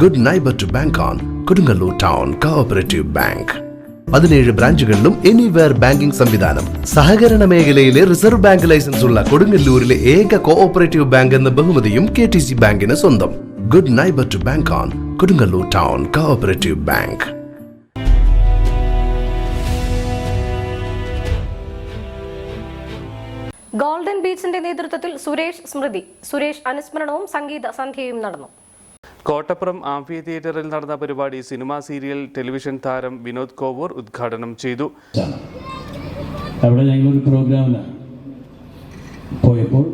Good neighbour to bank on Kodungallur town cooperative bank. 17 ബ്രാഞ്ചുകളിലും anywhere banking സംവിധാനം. സഹകരണ മേഖലയിലെ റിസർവ് ബാങ്ക് ലൈസൻസ് ഉള്ള കൊടുങ്ങല്ലൂരിലെ ഏക കോഓപ്പറേറ്റീവ് ബാങ്ക് എന്ന ബഹുമതിയും KTC ബാങ്കിന് സ്വന്തം. Good neighbour to bank on Kodungallur town cooperative bank. Golden ബീച്ചിന്റെ നേതൃത്വത്തിൽ സുരേഷ് അനുസ്മരണവും സംഗീത സന്ധ്യയും നടന്നു. കോട്ടപ്പുറം ആംഫി തിയേറ്ററിൽ നടന്ന പരിപാടി സിനിമാ സീരിയൽ ടെലിവിഷൻ താരം വിനോദ് കോവൂർ ഉദ്ഘാടനം ചെയ്തു. അവിടെ ഞങ്ങളൊരു പ്രോഗ്രാമിന് പോയപ്പോൾ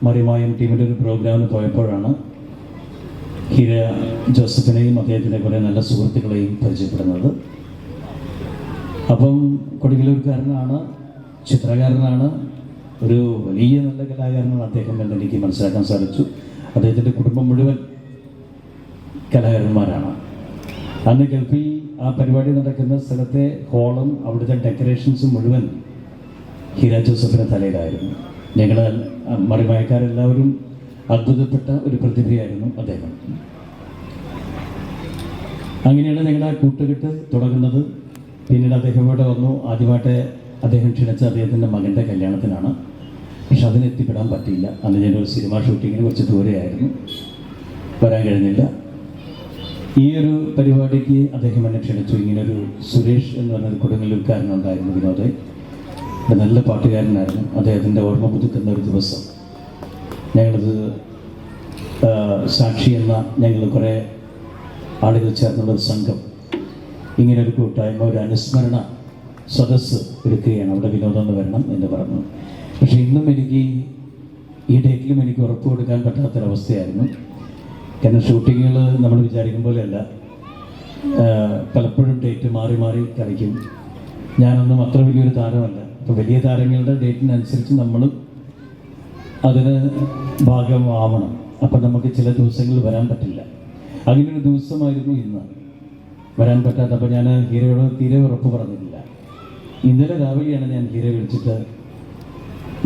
മറിമായം ടീമിൻ്റെ ഒരു പ്രോഗ്രാമിന് പോയപ്പോഴാണ് ഹീര ജോസഫിനെയും അദ്ദേഹത്തിൻ്റെ കുറേ നല്ല സുഹൃത്തുക്കളെയും പരിചയപ്പെടുന്നത്. അപ്പം കൊടുങ്ങല്ലൂർക്കാരനാണ്, ചിത്രകാരനാണ്, ഒരു വലിയ നല്ല കലാകാരനാണ് അദ്ദേഹം എന്ന് എനിക്ക് മനസ്സിലാക്കാൻ സാധിച്ചു. അദ്ദേഹത്തിൻ്റെ കുടുംബം മുഴുവൻ കലാകാരന്മാരാണ്. അന്ന് ഗൾഫിൽ ആ പരിപാടി നടക്കുന്ന സ്ഥലത്തെ ഹോളും അവിടുത്തെ ഡെക്കറേഷൻസും മുഴുവൻ ഹീര ജോസഫിൻ്റെ തലയിലായിരുന്നു. ഞങ്ങൾ മറിമായക്കാരെല്ലാവരും അത്ഭുതപ്പെട്ട ഒരു പ്രതിഭയായിരുന്നു അദ്ദേഹം. അങ്ങനെയാണ് ഞങ്ങൾ ആ കൂട്ടുകെട്ട് തുടങ്ങുന്നത്. പിന്നീട് അദ്ദേഹം ഇവിടെ വന്നു. ആദ്യമായിട്ട് അദ്ദേഹം ക്ഷണിച്ച അദ്ദേഹത്തിൻ്റെ മകൻ്റെ കല്യാണത്തിനാണ്. പക്ഷെ അതിനെത്തിപ്പെടാൻ പറ്റിയില്ല. അന്ന് ഞാനൊരു സിനിമ ഷൂട്ടിങ്ങിന് കുറച്ച് ദൂരെയായിരുന്നു, വരാൻ കഴിഞ്ഞില്ല. ഈ ഒരു പരിപാടിക്ക് അദ്ദേഹം എന്നെ ക്ഷണിച്ചു. ഇങ്ങനൊരു സുരേഷ് എന്ന് പറഞ്ഞൊരു കൊടുങ്ങല്ലൂർക്കാരനുണ്ടായിരുന്നു, വിനോദ്. നല്ല പാട്ടുകാരനായിരുന്നു. അദ്ദേഹത്തിൻ്റെ ഓർമ്മ പുതുക്കുന്ന ഒരു ദിവസം ഞങ്ങളത് സാക്ഷി എന്ന ഞങ്ങൾ കുറേ ആളുകൾ ചേർന്നുള്ളൊരു സംഘം ഇങ്ങനൊരു കൂട്ടായ്മ, ഒരു അനുസ്മരണ സദസ്സ് ഒരുക്കുകയാണ്. അവിടെ വിനോദം വരണം എന്ന് പറഞ്ഞു. പക്ഷെ ഇന്നും എനിക്ക് ഈ ഡേറ്റിലും എനിക്ക് ഉറപ്പ് കൊടുക്കാൻ പറ്റാത്തൊരവസ്ഥയായിരുന്നു. കാരണം ഷൂട്ടിങ്ങുകൾ നമ്മൾ വിചാരിക്കും പോലെയല്ല. പലപ്പോഴും ഡേറ്റ് മാറി മാറി കളിക്കും. ഞാനൊന്നും അത്ര വലിയൊരു താരമല്ല. അപ്പോൾ വലിയ താരങ്ങളുടെ ഡേറ്റിനനുസരിച്ച് നമ്മളും അതിന് ഭാഗമാവണം. അപ്പം നമുക്ക് ചില ദിവസങ്ങളിൽ വരാൻ പറ്റില്ല. അങ്ങനൊരു ദിവസമായിരുന്നു ഇന്ന് വരാൻ പറ്റാത്ത. അപ്പോൾ ഞാൻ ഹീരയോട് തീരെ ഉറപ്പ് പറഞ്ഞിട്ടില്ല. ഇന്നലെ രാവിലെയാണ് ഞാൻ ഹീരയെ വിളിച്ചിട്ട്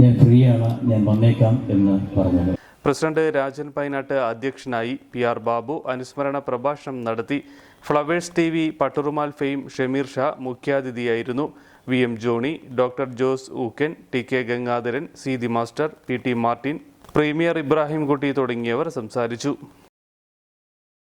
ഞാൻ ഫ്രീ ആണ്, ഞാൻ വന്നേക്കാം എന്ന് പറഞ്ഞത്. പ്രസിഡന്റ് രാജൻ പൈനാട്ട് അധ്യക്ഷനായി. PR ബാബു അനുസ്മരണ പ്രഭാഷണം നടത്തി. Flowers TV Patturumal fame Shameer Shah മുഖ്യാതിഥിയായിരുന്നു. VM Johnny, doctor Jose Ookkan, TK Gangadharan, CD master, PT Martin, premier Ibrahim Kutty തുടങ്ങിയവർ സംസാരിച്ചു.